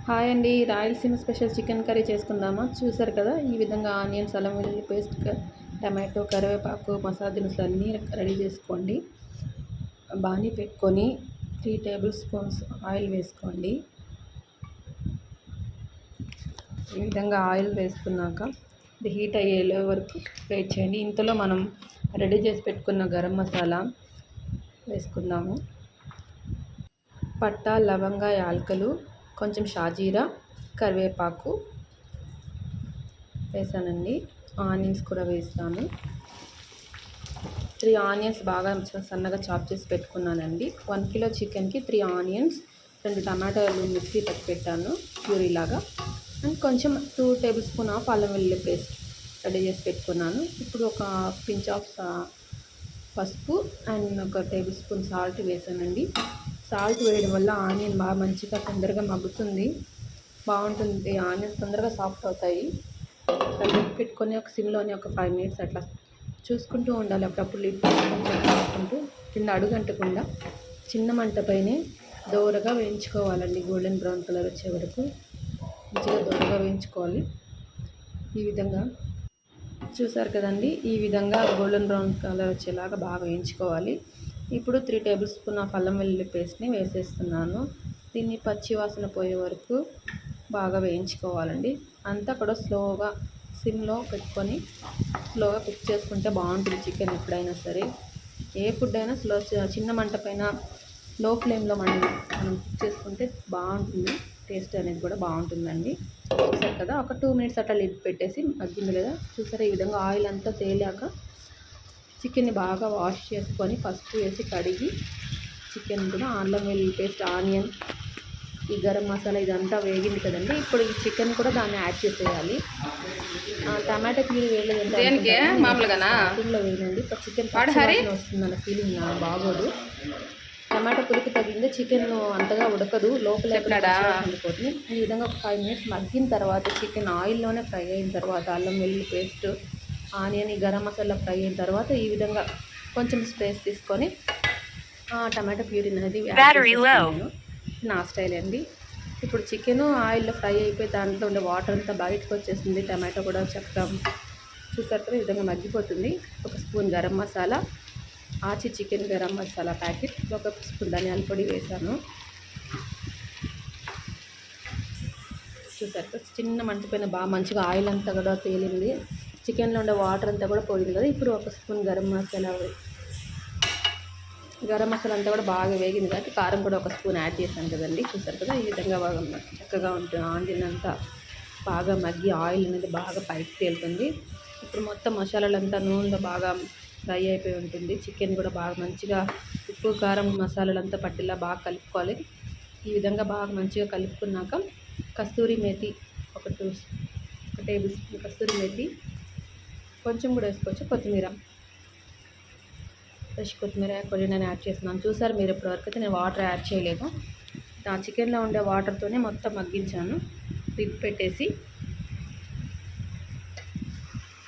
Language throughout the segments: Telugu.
హాయ్ అండి, రాయలసీమ స్పెషల్ చికెన్ కర్రీ చేసుకుందామా? చూసారు కదా, ఈ విధంగా ఆనియన్స్, అల్లం వెల్లుల్లి పేస్ట్, టమాటో, కరివేపాకు, మసాలా దినుసులు అన్నీ రెడీ చేసుకోండి. బాణీ పెట్టుకొని 3 టేబుల్ స్పూన్స్ ఆయిల్ వేసుకోండి. ఈ విధంగా ఆయిల్ వేసుకున్నాక ఇది హీట్ అయ్యే వరకు వెయిట్ చేయండి. ఇంతలో మనం రెడీ చేసి పెట్టుకున్న గరం మసాలా వేసుకుందాము. పట్టా, లవంగ, యాలకులు, కొంచెం షాజీరా, కరివేపాకు వేసానండి. ఆనియన్స్ కూడా వేస్తాను. 3 ఆనియన్స్ బాగా సన్నగా చాప్ చేసి పెట్టుకున్నానండి. 1 కిలో చికెన్కి 3 ఆనియన్స్, 2 టమాటాలు మిక్సీ పట్టి పెట్టాను ప్యూరీలాగా. అండ్ కొంచెం 2 టేబుల్ స్పూన్ ఆఫ్ అల్లం వెల్లుల్లి పేస్ట్ రెడీ చేసి పెట్టుకున్నాను. ఇప్పుడు ఒక పించ్ ఆఫ్ పసుపు అండ్ ఒక టేబుల్ స్పూన్ సాల్ట్ వేసానండి. సాల్ట్ వేయడం వల్ల ఆనియన్ బాగా మంచిగా తొందరగా మగ్గుతుంది, బాగుంటుంది. ఆనియన్స్ తొందరగా సాఫ్ట్ అవుతాయి. లిడ్ పెట్టుకొని ఒక సిమ్లోనే ఒక 5 మినిట్స్ అట్లా చూసుకుంటూ ఉండాలి. అప్పుడప్పుడు లిడ్ చూసుకుంటూ కింద అడుగంటకుండా చిన్న మంట పైనే దోరగా వేయించుకోవాలండి. గోల్డెన్ బ్రౌన్ కలర్ వచ్చే వరకు మంచిగా దోరగా వేయించుకోవాలి. ఈ విధంగా చూసారు కదండి, ఈ విధంగా గోల్డెన్ బ్రౌన్ కలర్ వచ్చేలాగా బాగా వేయించుకోవాలి. ఇప్పుడు 3 టేబుల్ స్పూన్ ఆఫ్ అల్లం వెల్లుల్లి పేస్ట్ని వేసేస్తున్నాను. దీన్ని పచ్చి వాసన పోయే వరకు బాగా వేయించుకోవాలండి. అంతా కూడా స్లోగా సిమ్లో పెట్టుకొని స్లోగా కుక్ చేసుకుంటే బాగుంటుంది. చికెన్ ఎప్పుడైనా సరే, ఏ ఫుడ్ అయినా చిన్న మంట పైన లో ఫ్లేమ్లో మనం కుక్ చేసుకుంటే బాగుంటుంది. టేస్ట్ అనేది కూడా బాగుంటుందండి. చూసారు కదా, ఒక 2 మినిట్స్ అట్లా లిడ్ పెట్టేసి మగ్గింది లేదా చూసారా. ఈ విధంగా ఆయిల్ అంతా తేలాక చికెన్ని బాగా వాష్ చేసుకొని పసుపు వేసి కడిగి చికెన్ కూడా అల్లం వెల్లుల్లి పేస్ట్, ఆనియన్, ఈ గరం మసాలా ఇదంతా వేగింది కదండి. ఇప్పుడు ఈ చికెన్ కూడా దాన్ని యాడ్ చేసేయాలి. టమాటా ప్యూరీ వేయలేదు మామూలుగానా వేయండి. చికెన్ వస్తుందన్న ఫీలింగ్ బాగోదు. టమాటా పులుపు తగిలింది, చికెన్ అంతగా ఉడకదు, లోపల ఉండిపోతుంది. ఈ విధంగా ఒక 5 మినిట్స్ మగ్గిన తర్వాత చికెన్ ఆయిల్లోనే ఫ్రై అయిన తర్వాత అల్లం వెల్లుల్లి పేస్ట్, ఆనియన్, ఈ గరం మసాలా ఫ్రై అయిన తర్వాత ఈ విధంగా కొంచెం స్పేస్ తీసుకొని టమాటా ప్యూరీ అనేది నా స్టైల్ అండి. ఇప్పుడు చికెన్ ఆయిల్లో ఫ్రై అయిపోయి దాంట్లో ఉండే వాటర్ అంతా బయటకు వచ్చేసింది. టమాటో కూడా చక్కగా చూసారు కదా, ఈ విధంగా మగ్గిపోతుంది. ఒక స్పూన్ గరం మసాలా, ఆచి చికెన్ గరం మసాలా ప్యాకెట్, ఒక స్పూన్ ధనియాల పొడి వేసాను. చూసారు కదా, చిన్న మంట పైన బాగా మంచిగా ఆయిల్ అంతా కూడా తేలింది. చికెన్లో ఉండే వాటర్ అంతా కూడా పోయింది కదా. ఇప్పుడు ఒక స్పూన్ గరం మసాలా అంతా కూడా బాగా వేగింది కాబట్టి కారం కూడా ఒక స్పూన్ యాడ్ చేశాను కదండి. చూసారు కదా, ఈ విధంగా బాగా చక్కగా ఉంటుంది. ఆనియన్ అంతా బాగా మగ్గి ఆయిల్ అనేది బాగా పైకి తేలుతుంది. ఇప్పుడు మొత్తం మసాలాలంతా నూనెలో బాగా ఫ్రై అయిపోయి ఉంటుంది. చికెన్ కూడా బాగా మంచిగా ఉప్పు, కారం, మసాలాలంతా పట్టిలా బాగా కలుపుకోవాలి. ఈ విధంగా బాగా మంచిగా కలుపుకున్నాక కస్తూరి మేతి ఒక టేబుల్ స్పూన్ కస్తూరి మేతి, కొంచెం కూడా వేసుకోవచ్చు. కొత్తిమీర, ఫ్రెష్ కొత్తిమీర కొన్ని నేను యాడ్ చేస్తున్నాను. చూసారు మీరు, ఇప్పటివరకు అయితే నేను వాటర్ యాడ్ చేయలేదు. ఆ చికెన్లో ఉండే వాటర్తోనే మొత్తం మగ్గించాను. లిడ్ పెట్టేసి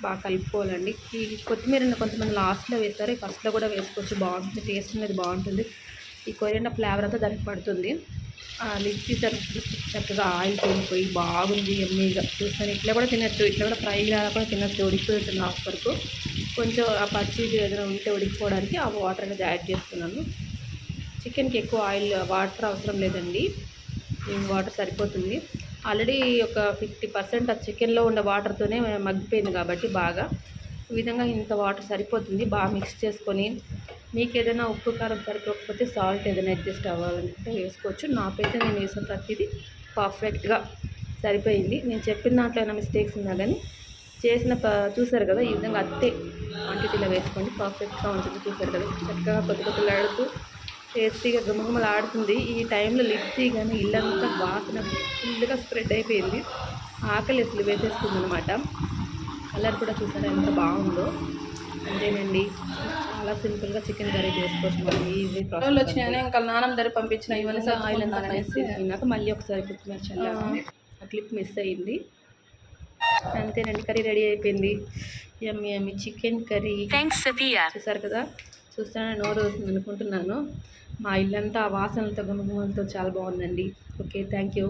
బాగా కలుపుకోవాలండి. ఈ కొత్తిమీరని కొంతమంది లాస్ట్లో వేస్తారు, ఫస్ట్లో కూడా వేసుకోవచ్చు, బాగుంటుంది. టేస్ట్ అనేది బాగుంటుంది. ఈ కొరియాండర్ ఫ్లేవర్ అంతా దానికి పడుతుంది. లిడ్ తీసారు చక్కగా ఆయిల్ తేలిపోయి బాగుంది. ఎమ్మీగా చూస్తాను. ఇట్లా కూడా తినచ్చు, ఇట్లా కూడా ఫ్రై కూడా తినచ్చు. ఉడికిపోతుంది లాస్ట్ వరకు. కొంచెం ఆ పచ్చి ఏదైనా ఉంటే ఉడికిపోవడానికి ఆ వాటర్ అనేది యాడ్ చేస్తున్నాను. చికెన్కి ఎక్కువ వాటర్ అవసరం లేదండి, వాటర్ సరిపోతుంది. ఆల్రెడీ ఒక 50% ఆ చికెన్లో ఉన్న వాటర్తోనే మగ్గిపోయింది కాబట్టి బాగా ఈ విధంగా ఇంత వాటర్ సరిపోతుంది. బాగా మిక్స్ చేసుకొని మీకు ఏదైనా ఉప్పు, కారం సరిపోకపోతే సాల్ట్ ఏదైనా అడ్జస్ట్ అవ్వాలంటే వేసుకోవచ్చు. నాకైతే నేను వేసిన ప్రతిదీ పర్ఫెక్ట్గా సరిపోయింది. నేను చెప్పిన దాంట్లో ఏమైనా మిస్టేక్స్ ఉన్నా కానీ చూసారు కదా, ఈ విధంగా అత్తే క్వాంటిటీలో వేసుకోండి, పర్ఫెక్ట్గా ఉంటుంది. చూసారు కదా, చక్కగా కొద్దిలాడుతూ టేస్టీగా గుమగుమలాడుతుంది. ఈ టైంలో లిడ్ తీయగానే ఇల్లంతా వాసన ఫుల్గా స్ప్రెడ్ అయిపోయింది. ఆకలి అసలు వేసేస్తుంది అనమాట. కలర్ కూడా చూసారా ఎంత బాగుందో. అంతేనండి, చాలా సింపుల్గా చికెన్ కర్రీ చేసుకోవచ్చు మనం. ఈజీ ప్రాసెస్ వచ్చినాయని ఇంకా నాన్నమ్మ దగ్గర పంపించిన ఇవన్నీ ఆయిల్ అంతా అయినాక మళ్ళీ ఒకసారి కొత్తిమీర చల్లాలి. ఆ క్లిప్ మిస్ అయ్యింది. అంతేనండి, కర్రీ రెడీ అయిపోయింది. యమ్మీ చికెన్ కర్రీ. చూసారు కదా, చూస్తానే నోరు అనుకుంటున్నాను. మా ఇల్లంతా ఆ వాసనలతో గుమగుమలతో చాలా బాగుందండి. Okay, thank you.